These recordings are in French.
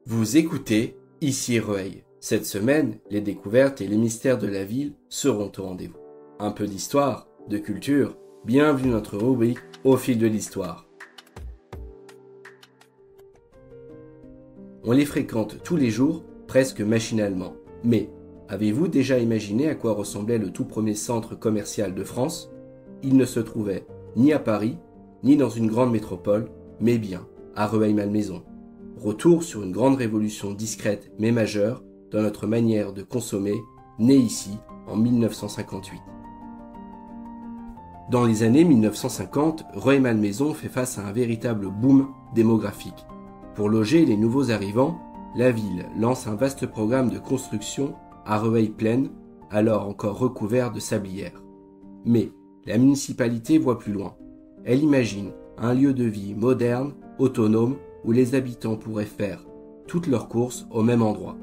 Vous écoutez Ici Rueil. Cette semaine, les découvertes et les mystères de la ville seront au rendez-vous. Un peu d'histoire, de culture, bienvenue dans notre rubrique Au fil de l'histoire. On les fréquente tous les jours, presque machinalement. Mais avez-vous déjà imaginé à quoi ressemblait le tout premier centre commercial de France ? Il ne se trouvait ni à Paris, ni dans une grande métropole, mais bien à Rueil-Malmaison. Retour sur une grande révolution discrète mais majeure dans notre manière de consommer, née ici en 1958. Dans les années 1950, Rueil-Malmaison fait face à un véritable boom démographique. Pour loger les nouveaux arrivants, la ville lance un vaste programme de construction à Rueil-Plaine, alors encore recouvert de sablières. Mais la municipalité voit plus loin. Elle imagine un lieu de vie moderne, autonome, où les habitants pourraient faire toutes leurs courses au même endroit.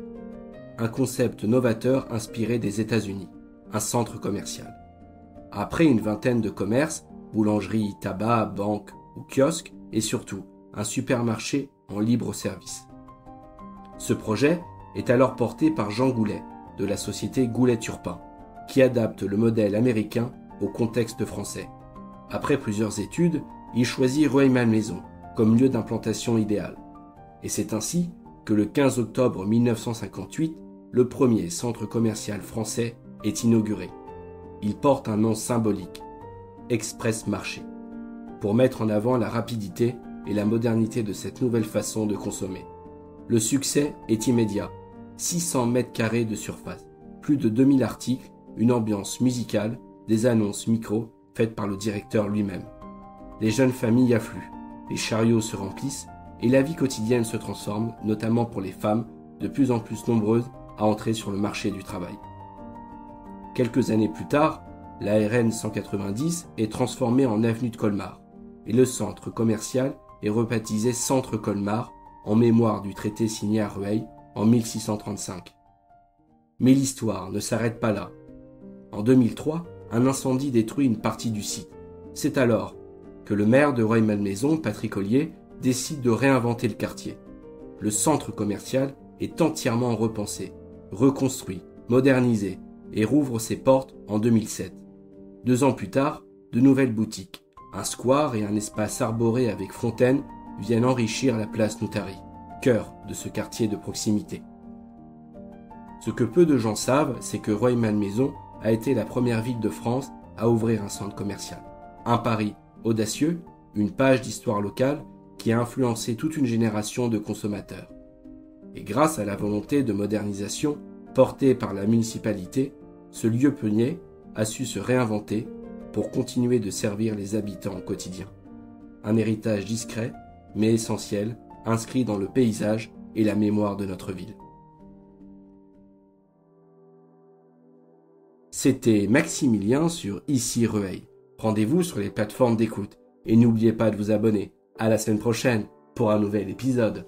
Un concept novateur inspiré des États-Unis, un centre commercial. Après une vingtaine de commerces, boulangeries, tabac, banques ou kiosques, et surtout un supermarché en libre service. Ce projet est alors porté par Jean Goulet, de la société Goulet-Turpin, qui adapte le modèle américain au contexte français. Après plusieurs études, il choisit Rueil-Malmaison comme lieu d'implantation idéal. Et c'est ainsi que le 15 octobre 1958, le premier centre commercial français est inauguré. Il porte un nom symbolique, Express Marché, pour mettre en avant la rapidité et la modernité de cette nouvelle façon de consommer. Le succès est immédiat, 600 mètres carrés de surface, plus de 2000 articles, une ambiance musicale, des annonces micro faites par le directeur lui-même. Les jeunes familles affluent, les chariots se remplissent et la vie quotidienne se transforme, notamment pour les femmes, de plus en plus nombreuses à entrer sur le marché du travail. Quelques années plus tard, la RN 190 est transformée en avenue de Colmar et le centre commercial est rebaptisé Centre Colmar en mémoire du traité signé à Rueil en 1635. Mais l'histoire ne s'arrête pas là. En 2003, un incendie détruit une partie du site. C'est alors que le maire de Rueil-Malmaison, Patrick Ollier, décide de réinventer le quartier. Le centre commercial est entièrement repensé, reconstruit, modernisé et rouvre ses portes en 2007. 2 ans plus tard, de nouvelles boutiques, un square et un espace arboré avec fontaine viennent enrichir la place Noutari, cœur de ce quartier de proximité. Ce que peu de gens savent, c'est que Rueil-Malmaison a été la première ville de France à ouvrir un centre commercial. Un pari audacieux, une page d'histoire locale qui a influencé toute une génération de consommateurs. Et grâce à la volonté de modernisation portée par la municipalité, ce lieu pionnier a su se réinventer pour continuer de servir les habitants au quotidien. Un héritage discret, mais essentiel, inscrit dans le paysage et la mémoire de notre ville. C'était Maximilien sur Ici Rueil. Rendez-vous sur les plateformes d'écoute et n'oubliez pas de vous abonner. À la semaine prochaine pour un nouvel épisode.